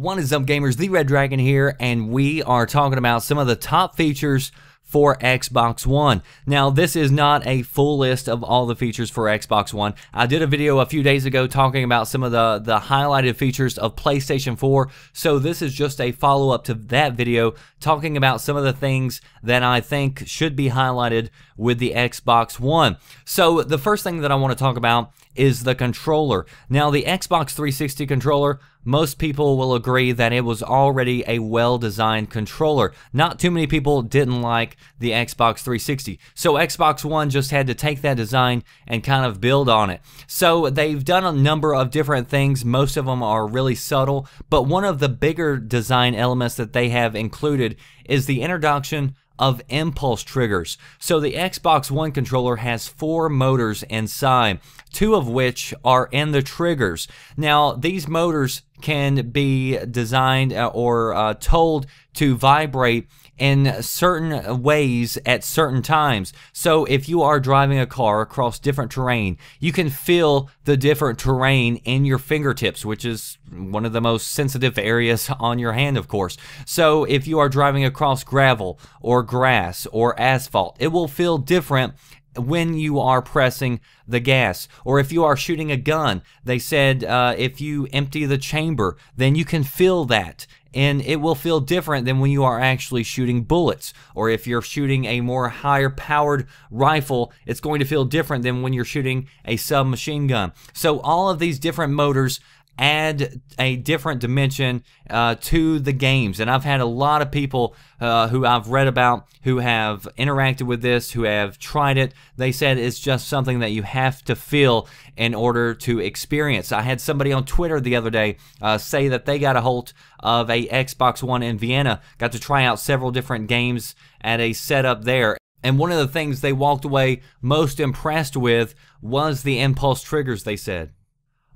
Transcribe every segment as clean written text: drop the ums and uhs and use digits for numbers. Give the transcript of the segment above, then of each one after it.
What is up, gamers? The Red Dragon here, and we are talking about some of the top features for Xbox One. Now, this is not a full list of all the features for Xbox One. I did a video a few days ago talking about some of the highlighted features of PlayStation 4, so this is just a follow-up to that video talking about some of the things that I think should be highlighted with the Xbox One. So the first thing that I want to talk about is the controller. Now, the Xbox 360 controller, most people will agree that it was already a well-designed controller. Not too many people didn't like the Xbox 360. So Xbox One just had to take that design and kind of build on it. So they've done a number of different things. Most of them are really subtle, but one of the bigger design elements that they have included is the introduction of impulse triggers. So the Xbox One controller has 4 motors inside, 2 of which are in the triggers. Now, these motors can be designed or told to vibrate in certain ways at certain times. So if you are driving a car across different terrain, you can feel the different terrain in your fingertips, which is one of the most sensitive areas on your hand, of course. So if you are driving across gravel or grass or asphalt, it will feel different when you are pressing the gas. Or if you are shooting a gun, they said if you empty the chamber, then you can feel that, and it will feel different than when you are actually shooting bullets. Or if you're shooting a more higher powered rifle, it's going to feel different than when you're shooting a submachine gun. So all of these different motors add a different dimension to the games, and I've had a lot of people who I've read about who have interacted with this, who have tried it. They said it's just something that you have to feel in order to experience. I had somebody on Twitter the other day say that they got a hold of a Xbox One in Vienna, got to try out several different games at a setup there. And one of the things they walked away most impressed with was the impulse triggers, they said.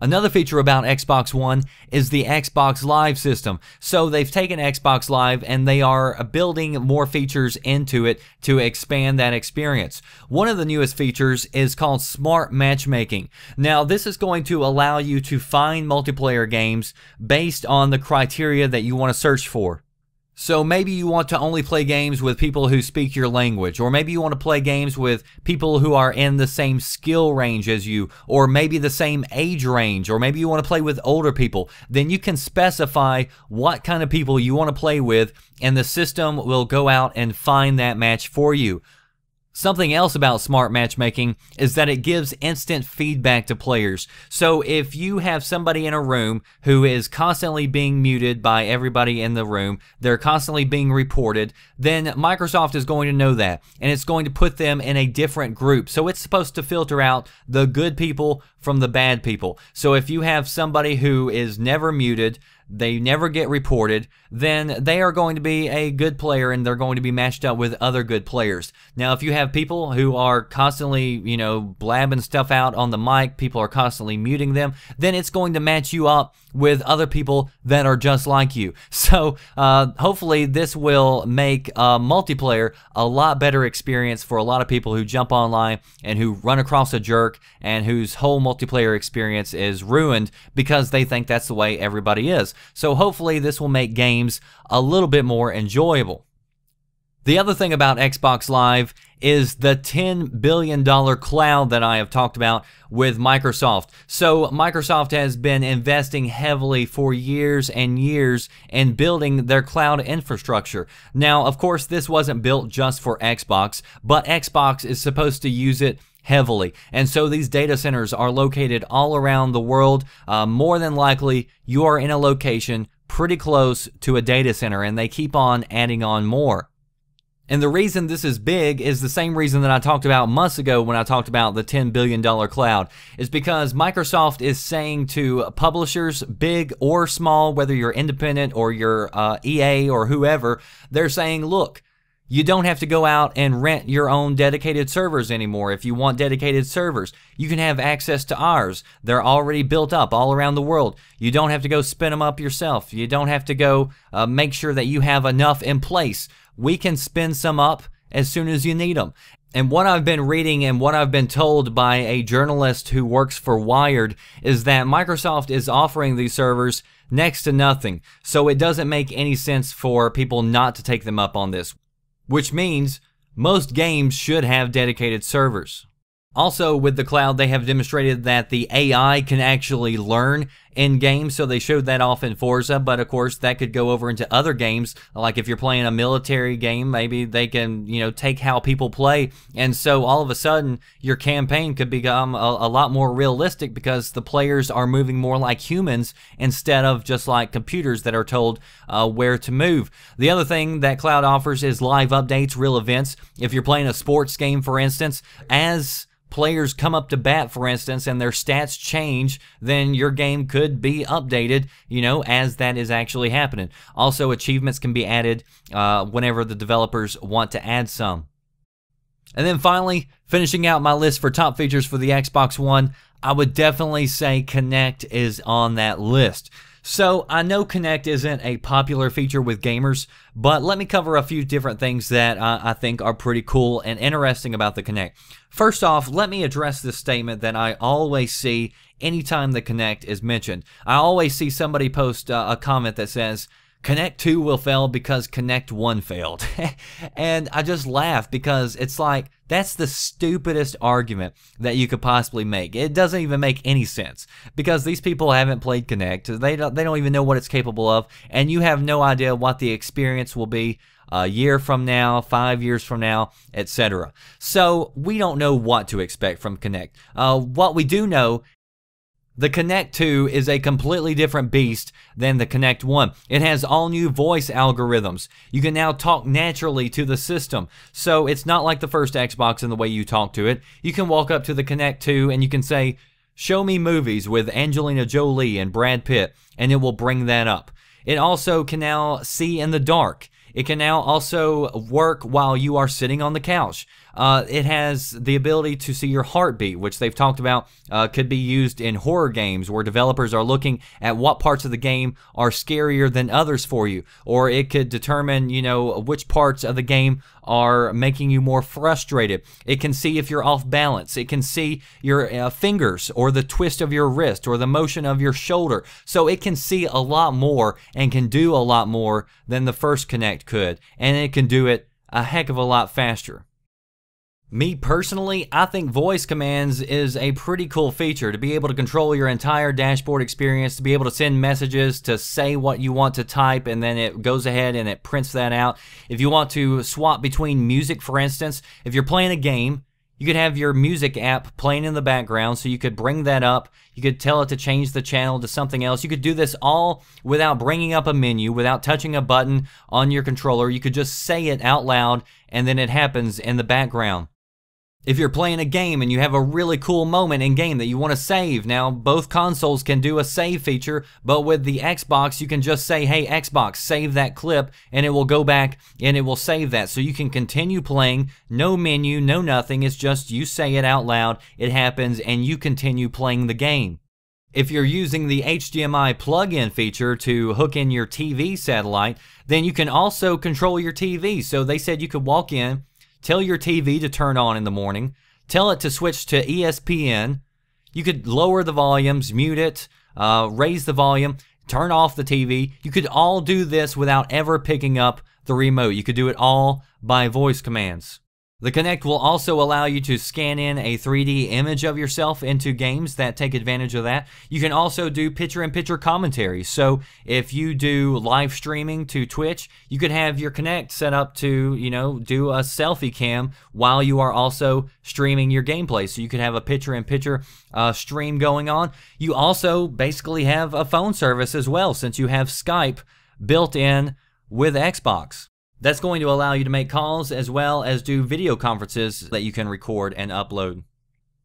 Another feature about Xbox One is the Xbox Live system. So they've taken Xbox Live and they are building more features into it to expand that experience. One of the newest features is called Smart Matchmaking. Now, this is going to allow you to find multiplayer games based on the criteria that you want to search for. So maybe you want to only play games with people who speak your language, or maybe you want to play games with people who are in the same skill range as you, or maybe the same age range, or maybe you want to play with older people. Then you can specify what kind of people you want to play with, and the system will go out and find that match for you. Something else about Smart Matchmaking is that it gives instant feedback to players. So if you have somebody in a room who is constantly being muted by everybody in the room, they're constantly being reported, then Microsoft is going to know that, and it's going to put them in a different group. So it's supposed to filter out the good people from the bad people. So if you have somebody who is never muted, they never get reported, then they are going to be a good player and they're going to be matched up with other good players. Now, if you have people who are constantly, blabbing stuff out on the mic, people are constantly muting them, then it's going to match you up with other people that are just like you. So hopefully this will make multiplayer a lot better experience for a lot of people who jump online and who run across a jerk and whose whole multiplayer experience is ruined because they think that's the way everybody is. So hopefully this will make games a little bit more enjoyable. The other thing about Xbox Live is the $10 billion cloud that I have talked about with Microsoft. So Microsoft has been investing heavily for years and years in building their cloud infrastructure. Now, of course, this wasn't built just for Xbox, but Xbox is supposed to use it heavily. And so these data centers are located all around the world. More than likely, you are in a location pretty close to a data center, and they keep on adding on more. And the reason this is big is the same reason that I talked about months ago when I talked about the $10 billion cloud, is because Microsoft is saying to publishers, big or small, whether you're independent or you're EA or whoever, they're saying, look, you don't have to go out and rent your own dedicated servers anymore. If you want dedicated servers, you can have access to ours. They're already built up all around the world. You don't have to go spin them up yourself. You don't have to go make sure that you have enough in place. We can spin some up as soon as you need them. And what I've been reading and what I've been told by a journalist who works for Wired is that Microsoft is offering these servers next to nothing. So it doesn't make any sense for people not to take them up on this, which means most games should have dedicated servers. Also, with the cloud, they have demonstrated that the AI can actually learn in games, so they showed that off in Forza, but of course that could go over into other games. Like if you're playing a military game, maybe they can, take how people play, and so all of a sudden your campaign could become a lot more realistic because the players are moving more like humans instead of just like computers that are told where to move. The other thing that cloud offers is live updates, real events. If you're playing a sports game, for instance, as players come up to bat, for instance, and their stats change, then your game could be updated, as that is actually happening. Also, achievements can be added whenever the developers want to add some. And then finally, finishing out my list for top features for the Xbox One, I would definitely say Kinect is on that list. So I know Kinect isn't a popular feature with gamers, but let me cover a few different things that I think are pretty cool and interesting about the Kinect. First off, let me address this statement that I always see anytime the Kinect is mentioned. I always see somebody post a comment that says, Kinect 2 will fail because Kinect 1 failed. And I just laugh because it's like, that's the stupidest argument that you could possibly make. It doesn't even make any sense because these people haven't played Kinect. They don't even know what it's capable of, and you have no idea what the experience will be a year from now, 5 years from now, etc. So we don't know what to expect from Kinect. What we do know, the Kinect 2 is a completely different beast than the Kinect 1. It has all new voice algorithms. You can now talk naturally to the system. So it's not like the first Xbox in the way you talk to it. You can walk up to the Kinect 2 and you can say, show me movies with Angelina Jolie and Brad Pitt, and it will bring that up. It also can now see in the dark. It can now also work while you are sitting on the couch. It has the ability to see your heartbeat, which they've talked about could be used in horror games where developers are looking at what parts of the game are scarier than others for you. Or it could determine, which parts of the game are making you more frustrated. It can see if you're off balance. It can see your fingers or the twist of your wrist or the motion of your shoulder. So it can see a lot more and can do a lot more than the first Kinect could. And it can do it a heck of a lot faster. Me personally, I think voice commands is a pretty cool feature to be able to control your entire dashboard experience, to be able to send messages, to say what you want to type, and then it goes ahead and it prints that out. If you want to swap between music, for instance, if you're playing a game, you could have your music app playing in the background, so you could bring that up. You could tell it to change the channel to something else. You could do this all without bringing up a menu, without touching a button on your controller. You could just say it out loud, and then it happens in the background. If you're playing a game and you have a really cool moment in game that you want to save, now both consoles can do a save feature, but with the Xbox you can just say, hey Xbox, save that clip, and it will go back and it will save that. So you can continue playing, no menu, no nothing, it's just you say it out loud, it happens, and you continue playing the game. If you're using the HDMI plug-in feature to hook in your TV satellite, then you can also control your TV. So they said you could walk in, tell your TV to turn on in the morning, tell it to switch to ESPN. You could lower the volumes, mute it, raise the volume, turn off the TV. You could all do this without ever picking up the remote. You could do it all by voice commands. The Kinect will also allow you to scan in a 3D image of yourself into games that take advantage of that. You can also do picture-in-picture commentary. So if you do live streaming to Twitch, you could have your Kinect set up to, do a selfie cam while you are also streaming your gameplay. So you could have a picture-in-picture stream going on. You also basically have a phone service as well, since you have Skype built in with Xbox. That's going to allow you to make calls as well as do video conferences that you can record and upload.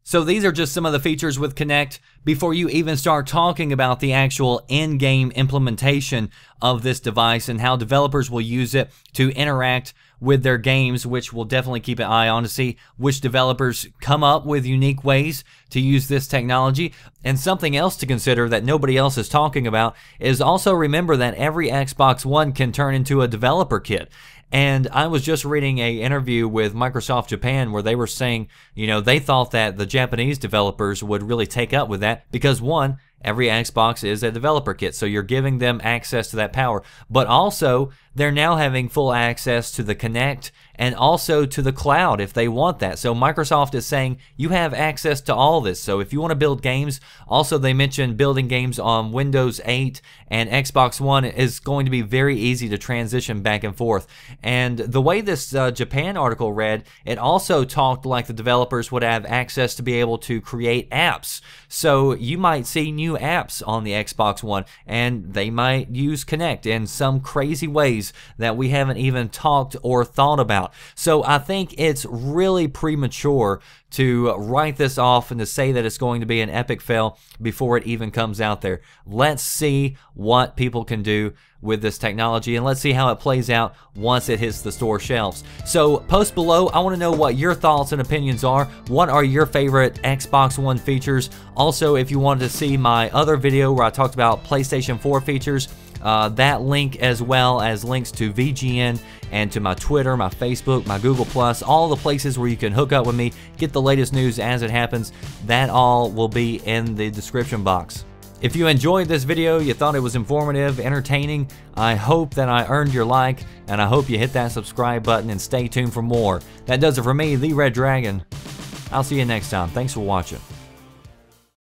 So these are just some of the features with Kinect before you even start talking about the actual in-game implementation of this device and how developers will use it to interact with their games, which we'll definitely keep an eye on to see which developers come up with unique ways to use this technology. And something else to consider that nobody else is talking about is also remember that every Xbox One can turn into a developer kit. And I was just reading an interview with Microsoft Japan where they were saying, you know, they thought that the Japanese developers would really take up with that because, one, every Xbox is a developer kit, so you're giving them access to that power. But also, they're now having full access to the Kinect and also to the cloud if they want that. So Microsoft is saying you have access to all this. So if you want to build games, also they mentioned building games on Windows 8 and Xbox One is going to be very easy to transition back and forth. And the way this Japan article read, it also talked like the developers would have access to be able to create apps. So you might see new apps on the Xbox One, and they might use Kinect in some crazy ways that we haven't even talked or thought about. So I think it's really premature to write this off and to say that it's going to be an epic fail before it even comes out there. Let's see what people can do with this technology, and let's see how it plays out once it hits the store shelves. So post below, I want to know what your thoughts and opinions are. What are your favorite Xbox One features? Also, if you wanted to see my other video where I talked about PlayStation 4 features, that link, as well as links to VGN and to my Twitter, my Facebook, my Google+, all the places where you can hook up with me, get the latest news as it happens, that all will be in the description box. If you enjoyed this video, you thought it was informative, entertaining, I hope that I earned your like, and I hope you hit that subscribe button and stay tuned for more. That does it for me, the Red Dragon. I'll see you next time. Thanks for watching.